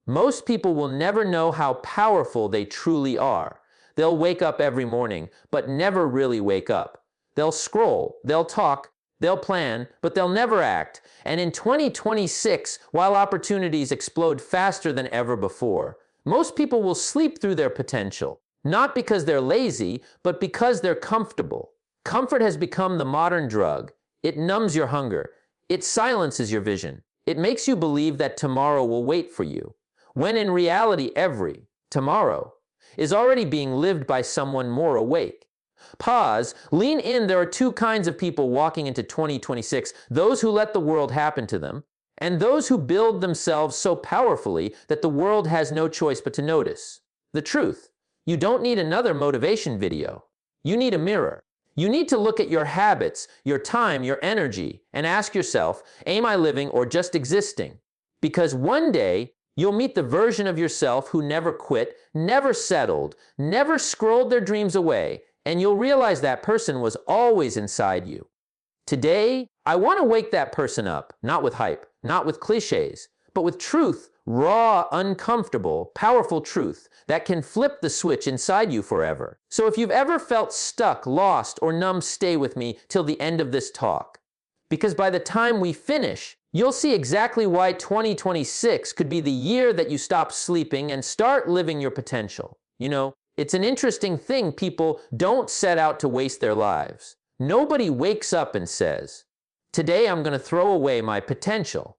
Most people will never know how powerful they truly are. They'll wake up every morning, but never really wake up. They'll scroll, they'll talk, they'll plan, but they'll never act. And in 2026, while opportunities explode faster than ever before, most people will sleep through their potential. Not because they're lazy, but because they're comfortable. Comfort has become the modern drug. It numbs your hunger. It silences your vision. It makes you believe that tomorrow will wait for you, when in reality every tomorrow is already being lived by someone more awake. Pause, lean in. There are two kinds of people walking into 2026, those who let the world happen to them, and those who build themselves so powerfully that the world has no choice but to notice. The truth, you don't need another motivation video. You need a mirror. You need to look at your habits, your time, your energy, and ask yourself, am I living or just existing? Because one day, you'll meet the version of yourself who never quit, never settled, never scrolled their dreams away, and you'll realize that person was always inside you. Today, I want to wake that person up, not with hype, not with cliches, but with truth, raw, uncomfortable, powerful truth that can flip the switch inside you forever. So if you've ever felt stuck, lost, or numb, stay with me till the end of this talk. Because by the time we finish, you'll see exactly why 2026 could be the year that you stop sleeping and start living your potential. You know, it's an interesting thing. People don't set out to waste their lives. Nobody wakes up and says, today I'm going to throw away my potential.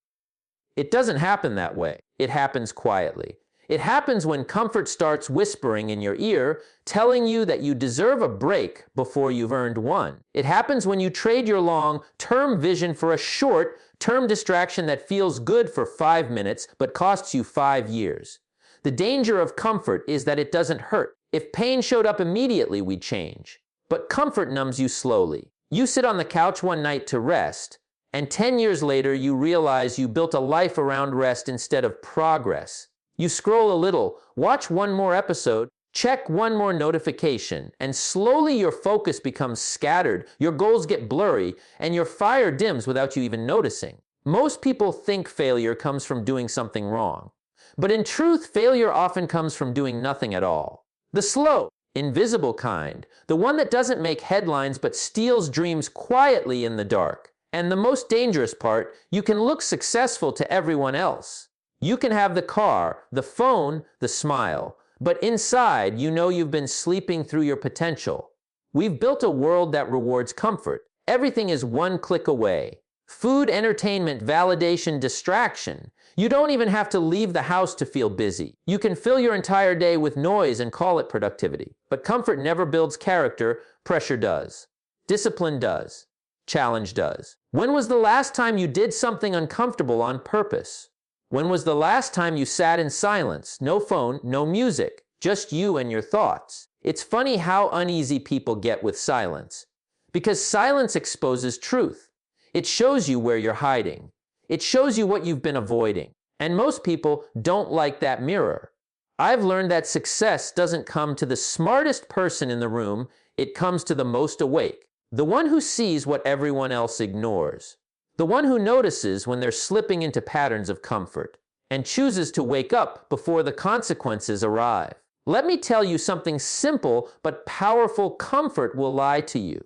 It doesn't happen that way. It happens quietly. It happens when comfort starts whispering in your ear, telling you that you deserve a break before you've earned one. It happens when you trade your long-term vision for a short-term distraction that feels good for 5 minutes but costs you 5 years. The danger of comfort is that it doesn't hurt. If pain showed up immediately, we'd change. But comfort numbs you slowly. You sit on the couch one night to rest, and 10 years later you realize you built a life around rest instead of progress. You scroll a little, watch one more episode, check one more notification, and slowly your focus becomes scattered, your goals get blurry, and your fire dims without you even noticing. Most people think failure comes from doing something wrong. But in truth, failure often comes from doing nothing at all. The slow, invisible kind, the one that doesn't make headlines but steals dreams quietly in the dark. And the most dangerous part, you can look successful to everyone else. You can have the car, the phone, the smile, but inside you know you've been sleeping through your potential. We've built a world that rewards comfort. Everything is one click away. Food, entertainment, validation, distraction. You don't even have to leave the house to feel busy. You can fill your entire day with noise and call it productivity. But comfort never builds character, pressure does. Discipline does. Challenge does. When was the last time you did something uncomfortable on purpose? When was the last time you sat in silence? No phone, no music, just you and your thoughts. It's funny how uneasy people get with silence. Because silence exposes truth. It shows you where you're hiding. It shows you what you've been avoiding. And most people don't like that mirror. I've learned that success doesn't come to the smartest person in the room, it comes to the most awake. The one who sees what everyone else ignores. The one who notices when they're slipping into patterns of comfort and chooses to wake up before the consequences arrive. Let me tell you something simple but powerful. Comfort will lie to you.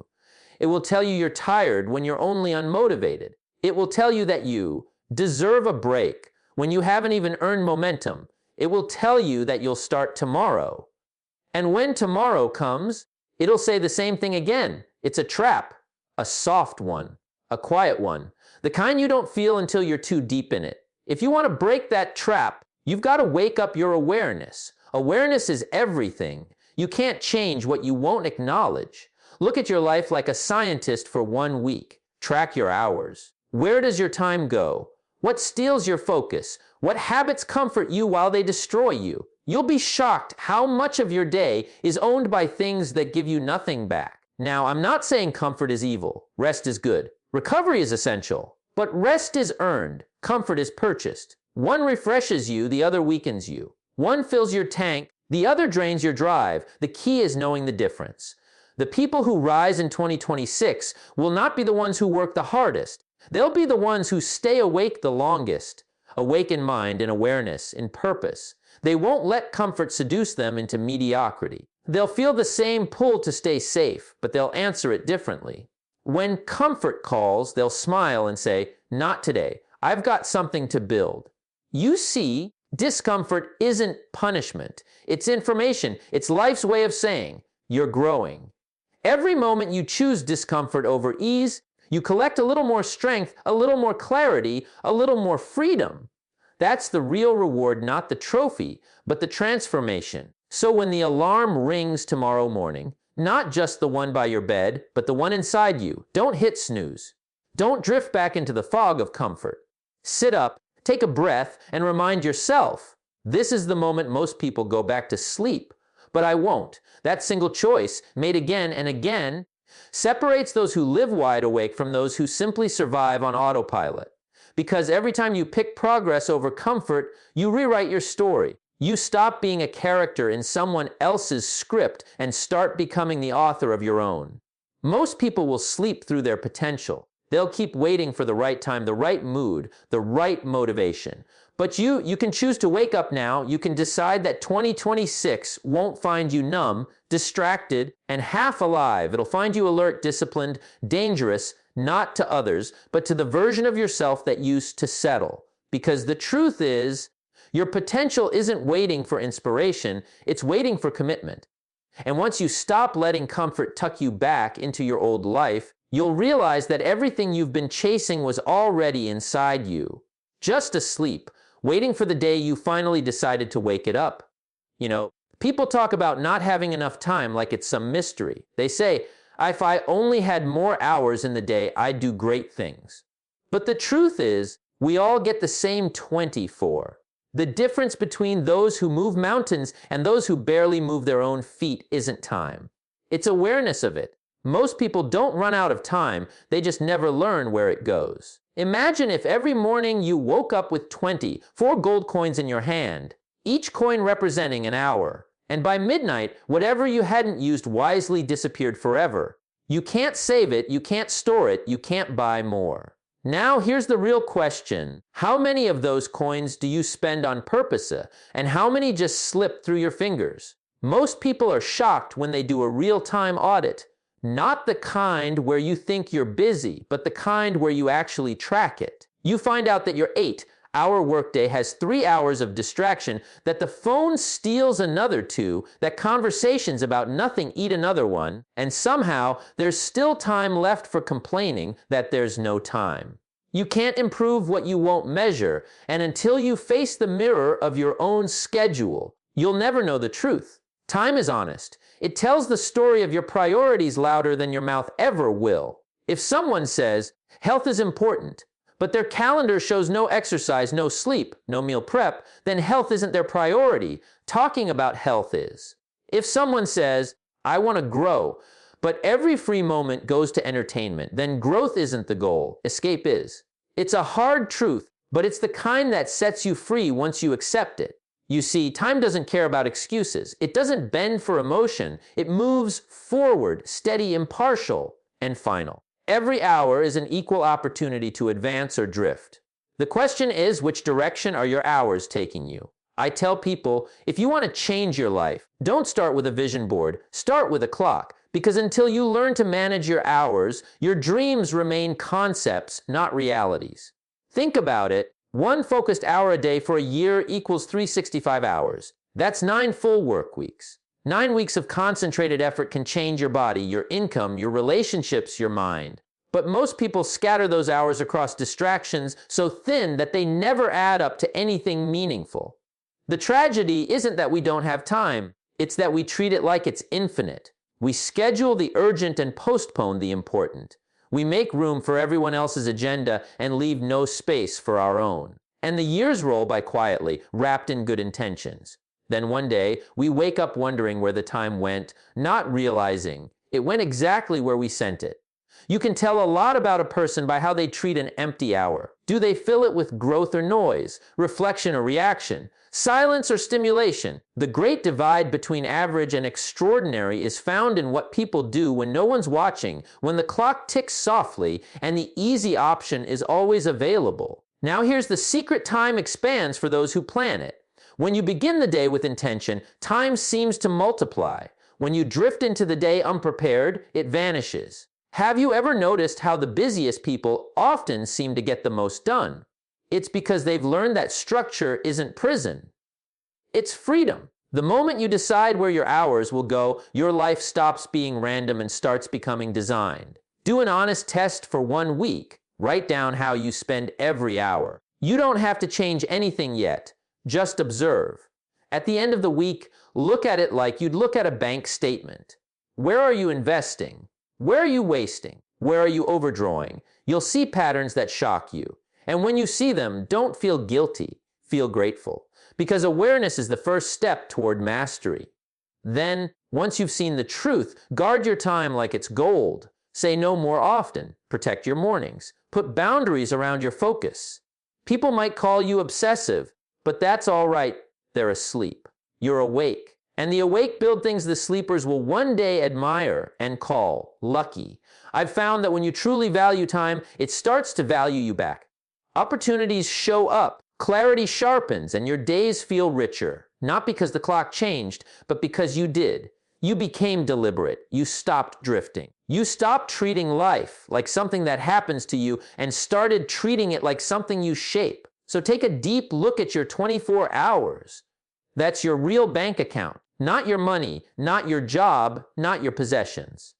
It will tell you you're tired when you're only unmotivated. It will tell you that you deserve a break when you haven't even earned momentum. It will tell you that you'll start tomorrow. And when tomorrow comes, it'll say the same thing again. It's a trap, a soft one, a quiet one, the kind you don't feel until you're too deep in it. If you want to break that trap, you've got to wake up your awareness. Awareness is everything. You can't change what you won't acknowledge. Look at your life like a scientist for 1 week. Track your hours. Where does your time go? What steals your focus? What habits comfort you while they destroy you? You'll be shocked how much of your day is owned by things that give you nothing back. Now, I'm not saying comfort is evil. Rest is good. Recovery is essential. But rest is earned. Comfort is purchased. One refreshes you, the other weakens you. One fills your tank, the other drains your drive. The key is knowing the difference. The people who rise in 2026 will not be the ones who work the hardest. They'll be the ones who stay awake the longest. awake in mind, in awareness, in purpose. They won't let comfort seduce them into mediocrity. They'll feel the same pull to stay safe, but they'll answer it differently. When comfort calls, they'll smile and say, "Not today. I've got something to build." You see, discomfort isn't punishment. It's information. It's life's way of saying, you're growing. Every moment you choose discomfort over ease, you collect a little more strength, a little more clarity, a little more freedom. That's the real reward, not the trophy, but the transformation. So when the alarm rings tomorrow morning, not just the one by your bed, but the one inside you, don't hit snooze. Don't drift back into the fog of comfort. Sit up, take a breath, and remind yourself, this is the moment most people go back to sleep. But I won't. That single choice, made again and again, separates those who live wide awake from those who simply survive on autopilot. Because every time you pick progress over comfort, you rewrite your story. You stop being a character in someone else's script and start becoming the author of your own. Most people will sleep through their potential. They'll keep waiting for the right time, the right mood, the right motivation. But you can choose to wake up now. You can decide that 2026 won't find you numb, distracted, and half alive. It'll find you alert, disciplined, dangerous, not to others, but to the version of yourself that used to settle. Because the truth is, your potential isn't waiting for inspiration, it's waiting for commitment. And once you stop letting comfort tuck you back into your old life, you'll realize that everything you've been chasing was already inside you, just asleep, waiting for the day you finally decided to wake it up. You know, people talk about not having enough time like it's some mystery. They say, if I only had more hours in the day, I'd do great things. But the truth is, we all get the same 24. The difference between those who move mountains and those who barely move their own feet isn't time. It's awareness of it. Most people don't run out of time, they just never learn where it goes. Imagine if every morning you woke up with 4 gold coins in your hand, each coin representing an hour. And by midnight, whatever you hadn't used wisely disappeared forever. You can't save it, you can't store it, you can't buy more. Now here's the real question. How many of those coins do you spend on purpose, and how many just slip through your fingers? Most people are shocked when they do a real-time audit. Not the kind where you think you're busy, but the kind where you actually track it. You find out that your 8-hour workday has 3 hours of distraction, that the phone steals another 2, that conversations about nothing eat another 1, and somehow there's still time left for complaining that there's no time. You can't improve what you won't measure, and until you face the mirror of your own schedule, you'll never know the truth. Time is honest. It tells the story of your priorities louder than your mouth ever will. If someone says, health is important, but their calendar shows no exercise, no sleep, no meal prep, then health isn't their priority. Talking about health is. If someone says, I want to grow, but every free moment goes to entertainment, then growth isn't the goal, escape is. It's a hard truth, but it's the kind that sets you free once you accept it. You see, time doesn't care about excuses. It doesn't bend for emotion. It moves forward, steady, impartial, and final. Every hour is an equal opportunity to advance or drift. The question is, which direction are your hours taking you? I tell people, if you want to change your life, don't start with a vision board, start with a clock. Because until you learn to manage your hours, your dreams remain concepts, not realities. Think about it. 1 focused hour a day for a year equals 365 hours. That's 9 full work weeks. 9 weeks of concentrated effort can change your body, your income, your relationships, your mind. But most people scatter those hours across distractions so thin that they never add up to anything meaningful. The tragedy isn't that we don't have time. It's that we treat it like it's infinite. We schedule the urgent and postpone the important. We make room for everyone else's agenda and leave no space for our own. And the years roll by quietly, wrapped in good intentions. Then one day, we wake up wondering where the time went, not realizing it went exactly where we sent it. You can tell a lot about a person by how they treat an empty hour. Do they fill it with growth or noise, reflection or reaction, silence or stimulation? The great divide between average and extraordinary is found in what people do when no one's watching, when the clock ticks softly and the easy option is always available. Now here's the secret: time expands for those who plan it. When you begin the day with intention, time seems to multiply. When you drift into the day unprepared, it vanishes. Have you ever noticed how the busiest people often seem to get the most done? It's because they've learned that structure isn't prison. It's freedom. The moment you decide where your hours will go, your life stops being random and starts becoming designed. Do an honest test for 1 week. Write down how you spend every hour. You don't have to change anything yet. Just observe. At the end of the week, look at it like you'd look at a bank statement. Where are you investing? Where are you wasting? Where are you overdrawing? You'll see patterns that shock you. And when you see them, don't feel guilty. Feel grateful. Because awareness is the first step toward mastery. Then, once you've seen the truth, guard your time like it's gold. Say no more often. Protect your mornings. Put boundaries around your focus. People might call you obsessive, but that's all right. They're asleep. You're awake. And the awake build things the sleepers will one day admire and call lucky. I've found that when you truly value time, it starts to value you back. Opportunities show up, clarity sharpens, and your days feel richer. Not because the clock changed, but because you did. You became deliberate. You stopped drifting. You stopped treating life like something that happens to you and started treating it like something you shape. So take a deep look at your 24 hours. That's your real bank account. Not your money, not your job, not your possessions.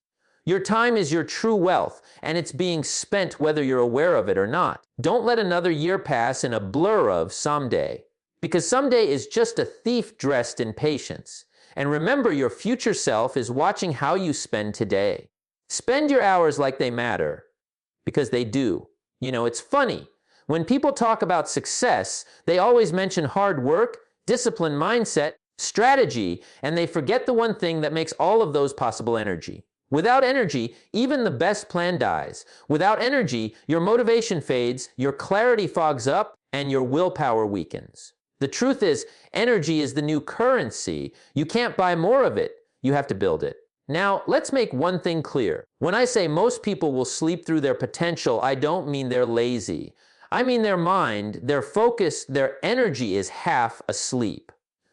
Your time is your true wealth, and it's being spent whether you're aware of it or not. Don't let another year pass in a blur of someday, because someday is just a thief dressed in patience. And remember, your future self is watching how you spend today. Spend your hours like they matter, because they do. You know, it's funny. When people talk about success, they always mention hard work, discipline, mindset, strategy, and they forget the one thing that makes all of those possible: energy. Without energy, even the best plan dies. Without energy, your motivation fades, your clarity fogs up, and your willpower weakens. The truth is, energy is the new currency. You can't buy more of it. You have to build it. Now, let's make one thing clear. When I say most people will sleep through their potential, I don't mean they're lazy. I mean their mind, their focus, their energy is half asleep.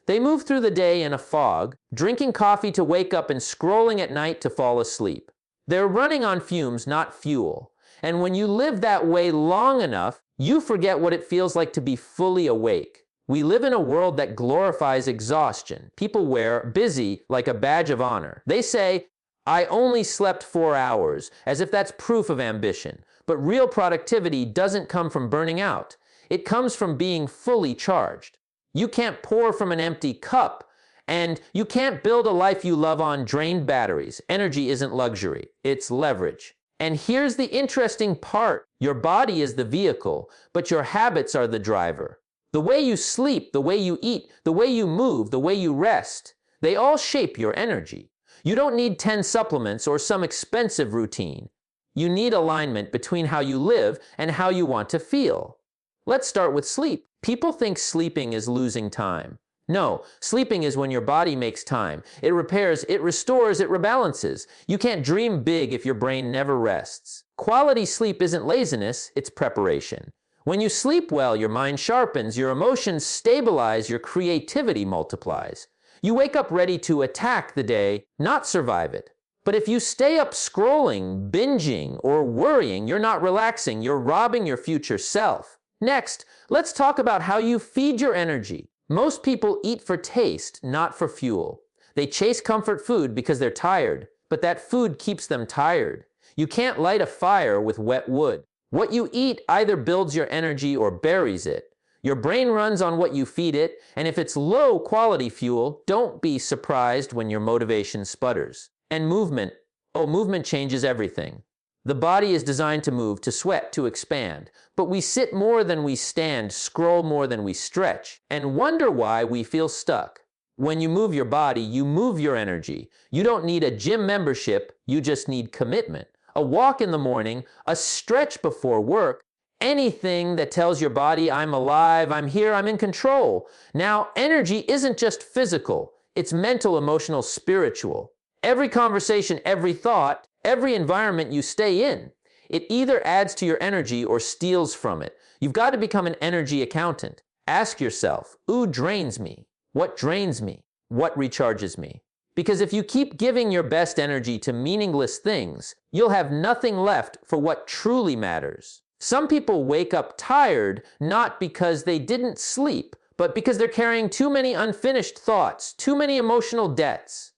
They move through the day in a fog, drinking coffee to wake up and scrolling at night to fall asleep. They're running on fumes, not fuel. And when you live that way long enough, you forget what it feels like to be fully awake. We live in a world that glorifies exhaustion. People wear busy like a badge of honor. They say, "I only slept 4 hours," as if that's proof of ambition. But real productivity doesn't come from burning out. It comes from being fully charged. You can't pour from an empty cup, and you can't build a life you love on drained batteries. Energy isn't luxury, it's leverage. And here's the interesting part. Your body is the vehicle, but your habits are the driver. The way you sleep, the way you eat, the way you move, the way you rest, they all shape your energy. You don't need 10 supplements or some expensive routine. You need alignment between how you live and how you want to feel. Let's start with sleep. People think sleeping is losing time. No, sleeping is when your body makes time. It repairs, it restores, it rebalances. You can't dream big if your brain never rests. Quality sleep isn't laziness, it's preparation. When you sleep well, your mind sharpens, your emotions stabilize, your creativity multiplies. You wake up ready to attack the day, not survive it. But if you stay up scrolling, binging, or worrying, you're not relaxing, you're robbing your future self. Next, let's talk about how you feed your energy. Most people eat for taste, not for fuel. They chase comfort food because they're tired, but that food keeps them tired. You can't light a fire with wet wood. What you eat either builds your energy or buries it. Your brain runs on what you feed it, and if it's low quality fuel, don't be surprised when your motivation sputters. And movement. Oh, movement changes everything. The body is designed to move, to sweat, to expand. But we sit more than we stand, scroll more than we stretch, and wonder why we feel stuck. When you move your body, you move your energy. You don't need a gym membership, you just need commitment. A walk in the morning, a stretch before work, anything that tells your body, "I'm alive, I'm here, I'm in control." Now, energy isn't just physical, it's mental, emotional, spiritual. Every conversation, every thought, every environment you stay in, it either adds to your energy or steals from it. You've got to become an energy accountant. Ask yourself, who drains me? What drains me? What recharges me? Because if you keep giving your best energy to meaningless things, you'll have nothing left for what truly matters. Some people wake up tired not because they didn't sleep, but because they're carrying too many unfinished thoughts, too many emotional debts.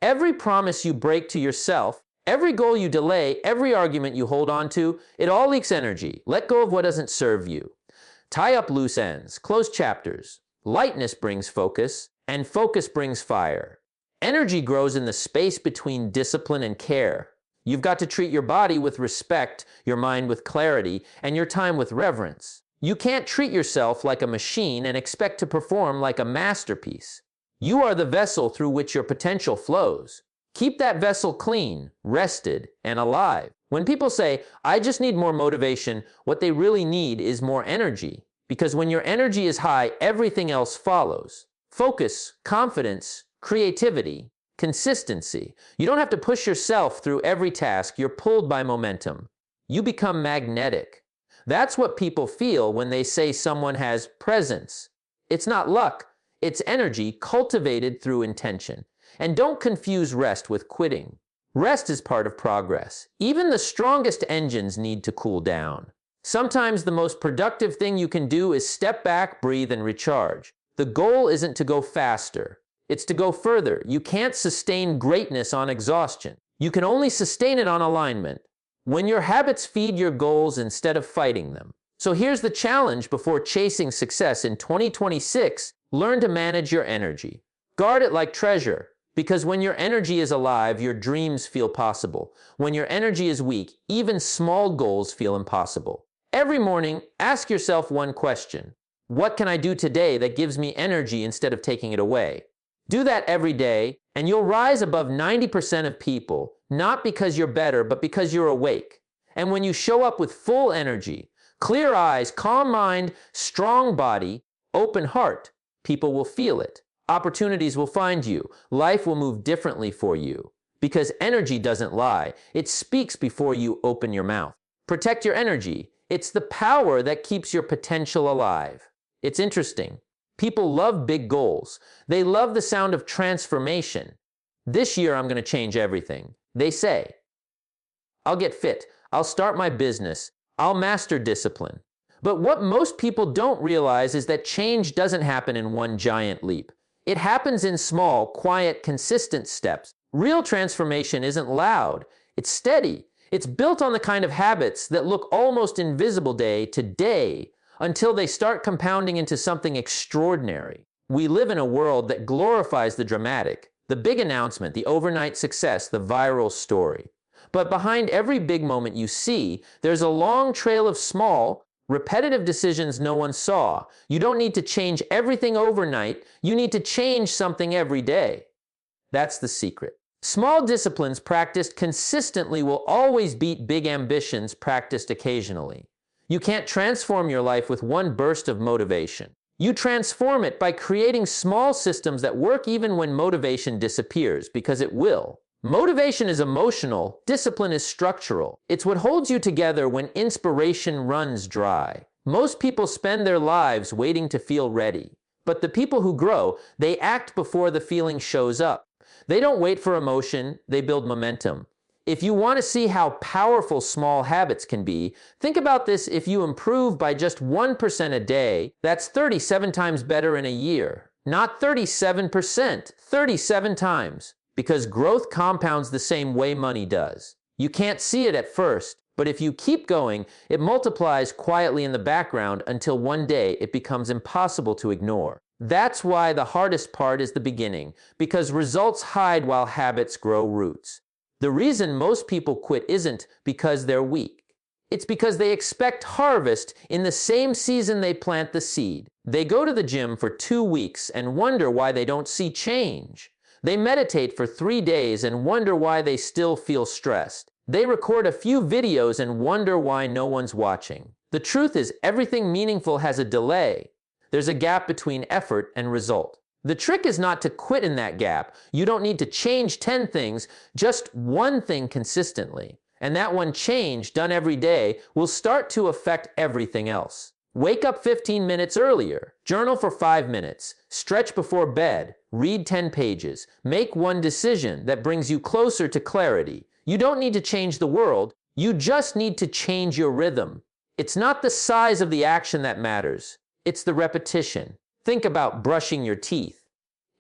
Every promise you break to yourself, every goal you delay, every argument you hold on to, it all leaks energy. Let go of what doesn't serve you. Tie up loose ends, close chapters. Lightness brings focus, and focus brings fire. Energy grows in the space between discipline and care. You've got to treat your body with respect, your mind with clarity, and your time with reverence. You can't treat yourself like a machine and expect to perform like a masterpiece. You are the vessel through which your potential flows. Keep that vessel clean, rested, and alive. When people say, I just need more motivation, what they really need is more energy. Because when your energy is high, everything else follows. Focus, confidence, creativity, consistency. You don't have to push yourself through every task. You're pulled by momentum. You become magnetic. That's what people feel when they say someone has presence. It's not luck. It's energy cultivated through intention. And don't confuse rest with quitting. Rest is part of progress. Even the strongest engines need to cool down. Sometimes the most productive thing you can do is step back, breathe, and recharge. The goal isn't to go faster. It's to go further. You can't sustain greatness on exhaustion. You can only sustain it on alignment. When your habits feed your goals instead of fighting them. So here's the challenge before chasing success in 2026. Learn to manage your energy. Guard it like treasure. Because when your energy is alive, your dreams feel possible. When your energy is weak, even small goals feel impossible. Every morning, ask yourself one question. What can I do today that gives me energy instead of taking it away? Do that every day, and you'll rise above 90% of people, not because you're better, but because you're awake. And when you show up with full energy, clear eyes, calm mind, strong body, open heart, people will feel it. Opportunities will find you. Life will move differently for you. Because energy doesn't lie. It speaks before you open your mouth. Protect your energy. It's the power that keeps your potential alive. It's interesting. People love big goals. They love the sound of transformation. This year I'm going to change everything. They say, I'll get fit. I'll start my business. I'll master discipline. But what most people don't realize is that change doesn't happen in one giant leap. It happens in small, quiet, consistent steps. Real transformation isn't loud. It's steady. It's built on the kind of habits that look almost invisible day to day until they start compounding into something extraordinary. We live in a world that glorifies the dramatic, the big announcement, the overnight success, the viral story. But behind every big moment you see, there's a long trail of small, repetitive decisions no one saw. You don't need to change everything overnight. You need to change something every day. That's the secret. Small disciplines practiced consistently will always beat big ambitions practiced occasionally. You can't transform your life with one burst of motivation. You transform it by creating small systems that work even when motivation disappears, because it will. Motivation is emotional, discipline is structural. It's what holds you together when inspiration runs dry. Most people spend their lives waiting to feel ready. But the people who grow, they act before the feeling shows up. They don't wait for emotion, they build momentum. If you want to see how powerful small habits can be, think about this: if you improve by just 1% a day, that's 37 times better in a year. Not 37%, 37 times. Because growth compounds the same way money does. You can't see it at first, but if you keep going, it multiplies quietly in the background until one day it becomes impossible to ignore. That's why the hardest part is the beginning, because results hide while habits grow roots. The reason most people quit isn't because they're weak. It's because they expect harvest in the same season they plant the seed. They go to the gym for 2 weeks and wonder why they don't see change. They meditate for 3 days and wonder why they still feel stressed. They record a few videos and wonder why no one's watching. The truth is, everything meaningful has a delay. There's a gap between effort and result. The trick is not to quit in that gap. You don't need to change 10 things, just one thing consistently. And that one change, done every day, will start to affect everything else. Wake up 15 minutes earlier. Journal for 5 minutes. Stretch before bed. Read 10 pages. Make one decision that brings you closer to clarity. You don't need to change the world. You just need to change your rhythm. It's not the size of the action that matters. It's the repetition. Think about brushing your teeth.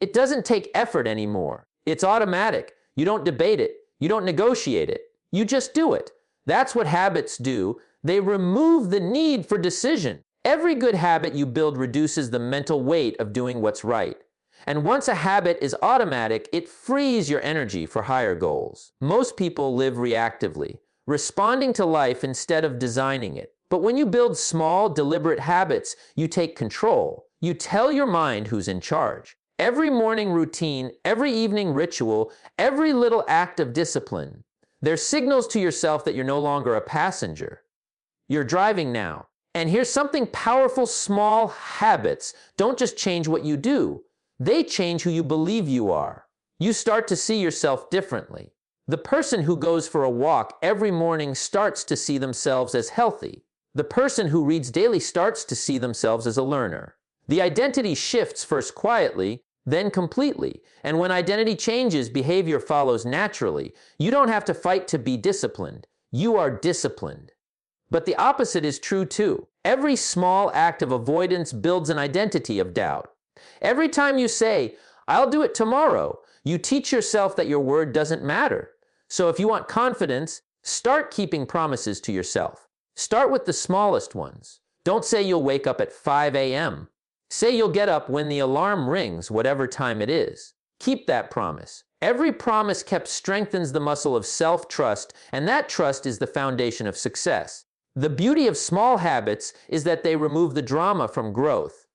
It doesn't take effort anymore. It's automatic. You don't debate it. You don't negotiate it. You just do it. That's what habits do. They remove the need for decision. Every good habit you build reduces the mental weight of doing what's right. And once a habit is automatic, it frees your energy for higher goals. Most people live reactively, responding to life instead of designing it. But when you build small, deliberate habits, you take control. You tell your mind who's in charge. Every morning routine, every evening ritual, every little act of discipline, they're signals to yourself that you're no longer a passenger. You're driving now. And here's something powerful: small habits don't just change what you do. They change who you believe you are. You start to see yourself differently. The person who goes for a walk every morning starts to see themselves as healthy. The person who reads daily starts to see themselves as a learner. The identity shifts first quietly, then completely. And when identity changes, behavior follows naturally. You don't have to fight to be disciplined. You are disciplined. But the opposite is true too. Every small act of avoidance builds an identity of doubt. Every time you say, "I'll do it tomorrow," you teach yourself that your word doesn't matter. So if you want confidence, start keeping promises to yourself. Start with the smallest ones. Don't say you'll wake up at 5 a.m. Say you'll get up when the alarm rings, whatever time it is. Keep that promise. Every promise kept strengthens the muscle of self-trust, and that trust is the foundation of success. The beauty of small habits is that they remove the drama from growth.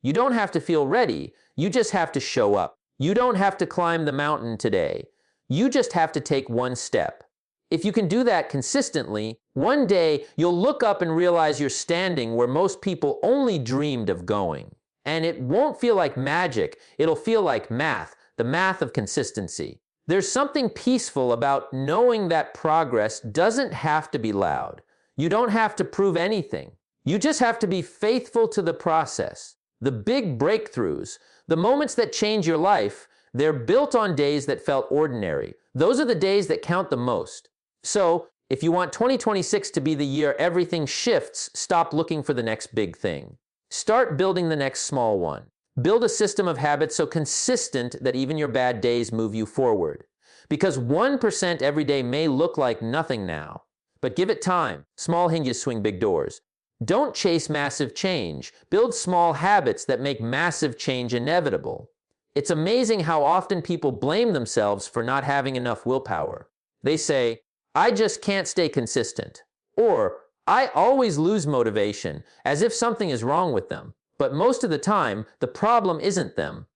You don't have to feel ready. You just have to show up. You don't have to climb the mountain today. You just have to take one step. If you can do that consistently, one day you'll look up and realize you're standing where most people only dreamed of going. And it won't feel like magic. It'll feel like math, the math of consistency. There's something peaceful about knowing that progress doesn't have to be loud. You don't have to prove anything. You just have to be faithful to the process. The big breakthroughs, the moments that change your life, they're built on days that felt ordinary. Those are the days that count the most. So, if you want 2026 to be the year everything shifts, stop looking for the next big thing. Start building the next small one. Build a system of habits so consistent that even your bad days move you forward. Because 1% every day may look like nothing now. But give it time. Small hinges swing big doors. Don't chase massive change. Build small habits that make massive change inevitable. It's amazing how often people blame themselves for not having enough willpower. They say, "I just can't stay consistent." Or, "I always lose motivation," as if something is wrong with them. But most of the time, the problem isn't them.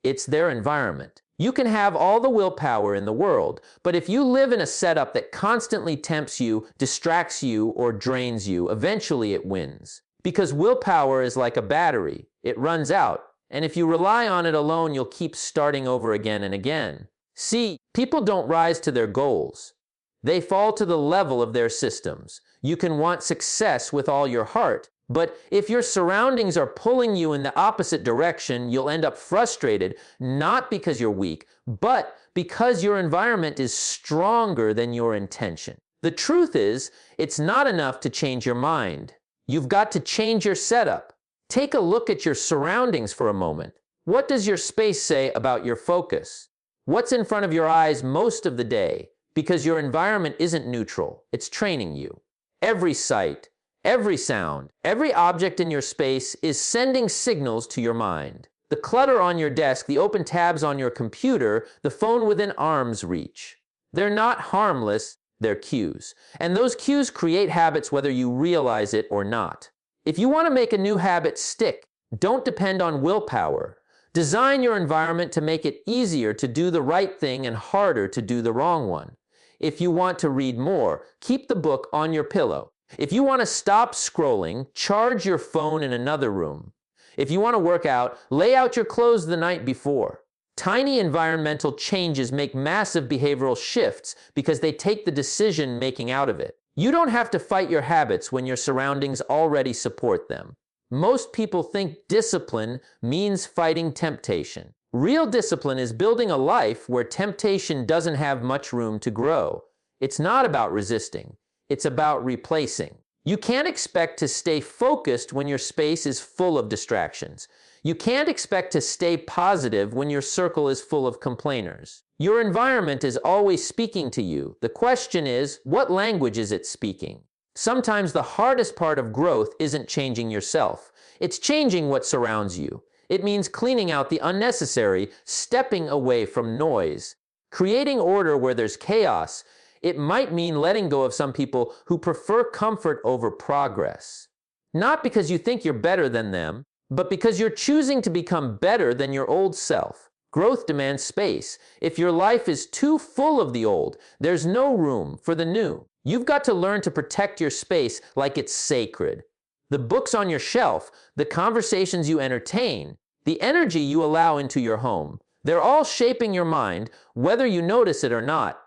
It's their environment. You can have all the willpower in the world, but if you live in a setup that constantly tempts you, distracts you, or drains you, eventually it wins. Because willpower is like a battery. It runs out. And if you rely on it alone, you'll keep starting over again and again. See, people don't rise to their goals. They fall to the level of their systems. You can want success with all your heart, but if your surroundings are pulling you in the opposite direction, you'll end up frustrated, not because you're weak, but because your environment is stronger than your intention. The truth is, it's not enough to change your mind. You've got to change your setup. Take a look at your surroundings for a moment. What does your space say about your focus? What's in front of your eyes most of the day? Because your environment isn't neutral. It's training you. Every sight, every sound, every object in your space is sending signals to your mind. The clutter on your desk, the open tabs on your computer, the phone within arm's reach. They're not harmless, they're cues. And those cues create habits whether you realize it or not. If you want to make a new habit stick, don't depend on willpower. Design your environment to make it easier to do the right thing and harder to do the wrong one. If you want to read more, keep the book on your pillow. If you want to stop scrolling, charge your phone in another room. If you want to work out, lay out your clothes the night before. Tiny environmental changes make massive behavioral shifts because they take the decision making out of it. You don't have to fight your habits when your surroundings already support them. Most people think discipline means fighting temptation. Real discipline is building a life where temptation doesn't have much room to grow. It's not about resisting. It's about replacing. You can't expect to stay focused when your space is full of distractions. You can't expect to stay positive when your circle is full of complainers. Your environment is always speaking to you. The question is, what language is it speaking? Sometimes the hardest part of growth isn't changing yourself. It's changing what surrounds you. It means cleaning out the unnecessary, stepping away from noise, creating order where there's chaos. It might mean letting go of some people who prefer comfort over progress. Not because you think you're better than them, but because you're choosing to become better than your old self. Growth demands space. If your life is too full of the old, there's no room for the new. You've got to learn to protect your space like it's sacred. The books on your shelf, the conversations you entertain, the energy you allow into your home, they're all shaping your mind, whether you notice it or not.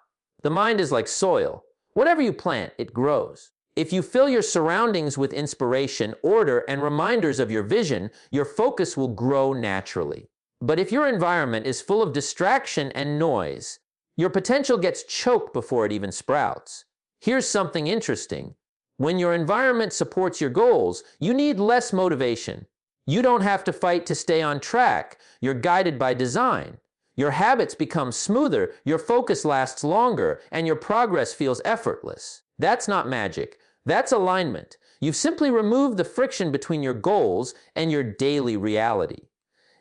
The mind is like soil. Whatever you plant, it grows. If you fill your surroundings with inspiration, order, and reminders of your vision, your focus will grow naturally. But if your environment is full of distraction and noise, your potential gets choked before it even sprouts. Here's something interesting. When your environment supports your goals, you need less motivation. You don't have to fight to stay on track. You're guided by design. Your habits become smoother, your focus lasts longer, and your progress feels effortless. That's not magic. That's alignment. You've simply removed the friction between your goals and your daily reality.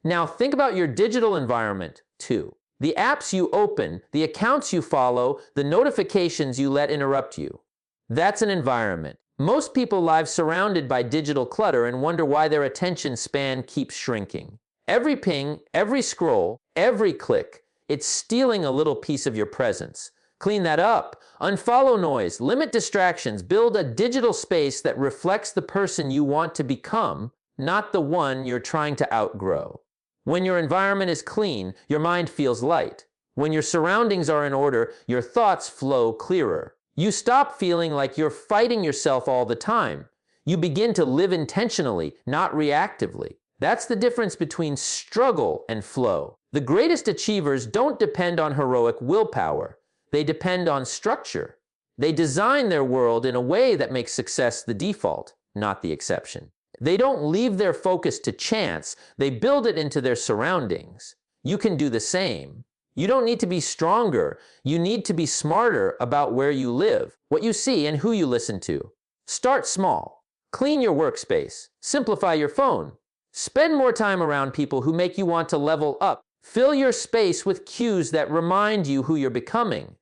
Now think about your digital environment, too. The apps you open, the accounts you follow, the notifications you let interrupt you. That's an environment. Most people live surrounded by digital clutter and wonder why their attention span keeps shrinking. Every ping, every scroll, every click, it's stealing a little piece of your presence. Clean that up. Unfollow noise, limit distractions, build a digital space that reflects the person you want to become, not the one you're trying to outgrow. When your environment is clean, your mind feels light. When your surroundings are in order, your thoughts flow clearer. You stop feeling like you're fighting yourself all the time. You begin to live intentionally, not reactively. That's the difference between struggle and flow. The greatest achievers don't depend on heroic willpower. They depend on structure. They design their world in a way that makes success the default, not the exception. They don't leave their focus to chance. They build it into their surroundings. You can do the same. You don't need to be stronger. You need to be smarter about where you live, what you see, and who you listen to. Start small. Clean your workspace. Simplify your phone. Spend more time around people who make you want to level up. Fill your space with cues that remind you who you're becoming.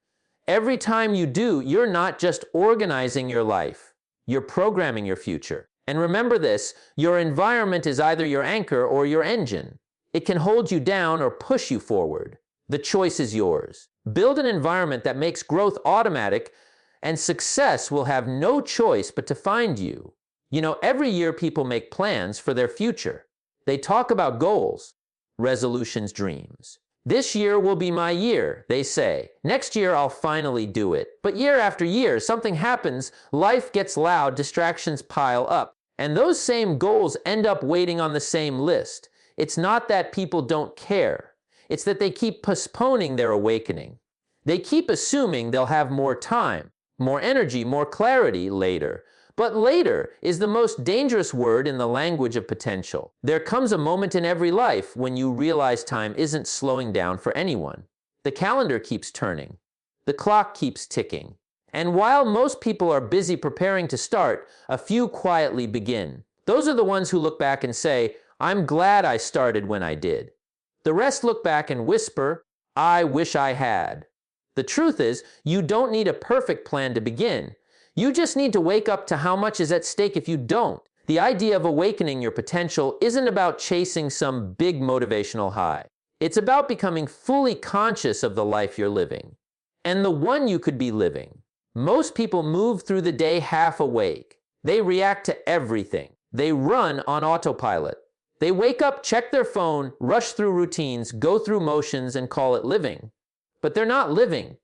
Every time you do, you're not just organizing your life. You're programming your future. And remember this, your environment is either your anchor or your engine. It can hold you down or push you forward. The choice is yours. Build an environment that makes growth automatic, and success will have no choice but to find you. You know, every year people make plans for their future. They talk about goals, resolutions, dreams. This year will be my year, they say. Next year I'll finally do it. But year after year, something happens, life gets loud, distractions pile up, and those same goals end up waiting on the same list. It's not that people don't care. It's that they keep postponing their awakening. They keep assuming they'll have more time, more energy, more clarity later. But later is the most dangerous word in the language of potential. There comes a moment in every life when you realize time isn't slowing down for anyone. The calendar keeps turning. The clock keeps ticking. And while most people are busy preparing to start, a few quietly begin. Those are the ones who look back and say, "I'm glad I started when I did." The rest look back and whisper, "I wish I had." The truth is, you don't need a perfect plan to begin. You just need to wake up to how much is at stake if you don't. The idea of awakening your potential isn't about chasing some big motivational high. It's about becoming fully conscious of the life you're living, and the one you could be living. Most people move through the day half awake. They react to everything. They run on autopilot. They wake up, check their phone, rush through routines, go through motions, and call it living. But they're not living.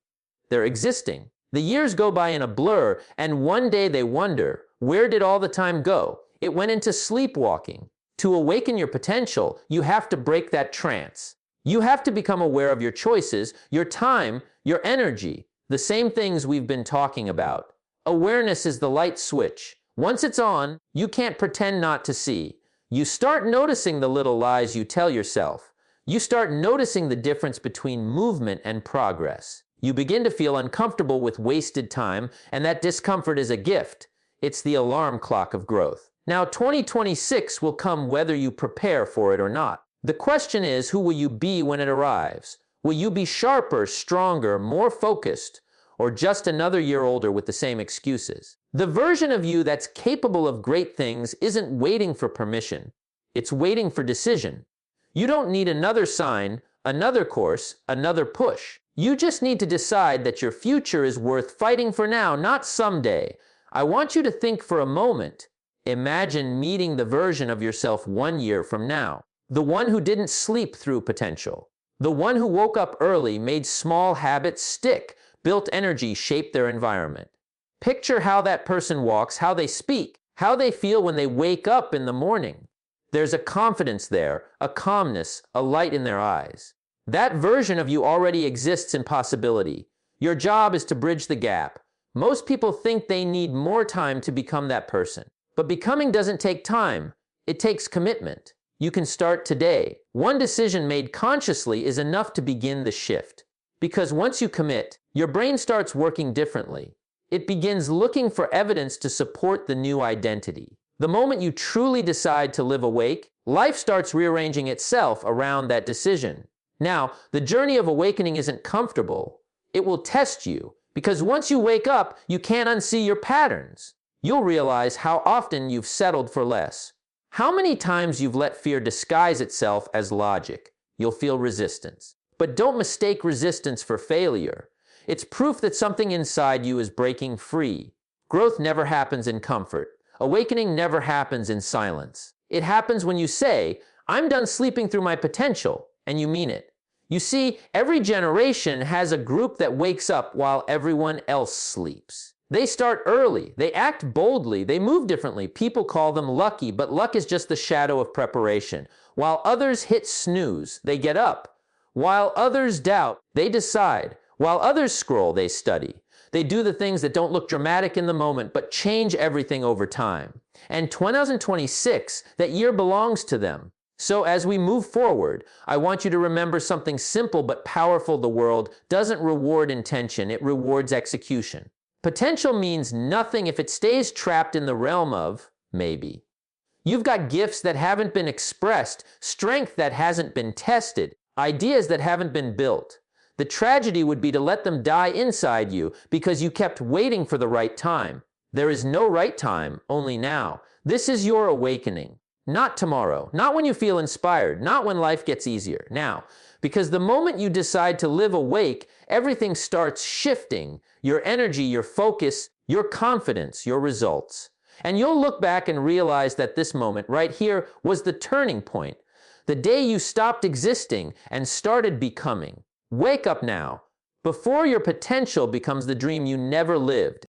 They're existing. The years go by in a blur, and one day they wonder, where did all the time go? It went into sleepwalking. To awaken your potential, you have to break that trance. You have to become aware of your choices, your time, your energy, the same things we've been talking about. Awareness is the light switch. Once it's on, you can't pretend not to see. You start noticing the little lies you tell yourself. You start noticing the difference between movement and progress. You begin to feel uncomfortable with wasted time, and that discomfort is a gift. It's the alarm clock of growth. Now, 2026 will come whether you prepare for it or not. The question is, who will you be when it arrives? Will you be sharper, stronger, more focused, or just another year older with the same excuses? The version of you that's capable of great things isn't waiting for permission. It's waiting for decision. You don't need another sign, another course, another push. You just need to decide that your future is worth fighting for now, not someday. I want you to think for a moment. Imagine meeting the version of yourself 1 year from now. The one who didn't sleep through potential. The one who woke up early, made small habits stick, built energy, shaped their environment. Picture how that person walks, how they speak, how they feel when they wake up in the morning. There's a confidence there, a calmness, a light in their eyes. That version of you already exists in possibility. Your job is to bridge the gap. Most people think they need more time to become that person. But becoming doesn't take time. It takes commitment. You can start today. One decision made consciously is enough to begin the shift. Because once you commit, your brain starts working differently. It begins looking for evidence to support the new identity. The moment you truly decide to live awake, life starts rearranging itself around that decision. Now, the journey of awakening isn't comfortable. It will test you, because once you wake up, you can't unsee your patterns. You'll realize how often you've settled for less. How many times you've let fear disguise itself as logic. You'll feel resistance. But don't mistake resistance for failure. It's proof that something inside you is breaking free. Growth never happens in comfort. Awakening never happens in silence. It happens when you say, "I'm done sleeping through my potential," and you mean it. You see, every generation has a group that wakes up while everyone else sleeps. They start early, they act boldly, they move differently. People call them lucky, but luck is just the shadow of preparation. While others hit snooze, they get up. While others doubt, they decide. While others scroll, they study. They do the things that don't look dramatic in the moment, but change everything over time. And 2026, that year belongs to them. So as we move forward, I want you to remember something simple but powerful. The world doesn't reward intention, it rewards execution. Potential means nothing if it stays trapped in the realm of maybe. You've got gifts that haven't been expressed, strength that hasn't been tested, ideas that haven't been built. The tragedy would be to let them die inside you because you kept waiting for the right time. There is no right time, only now. This is your awakening. Not tomorrow, not when you feel inspired, not when life gets easier. Now, because the moment you decide to live awake, everything starts shifting. Your energy, your focus, your confidence, your results. And you'll look back and realize that this moment right here was the turning point. The day you stopped existing and started becoming. Wake up now, before your potential becomes the dream you never lived.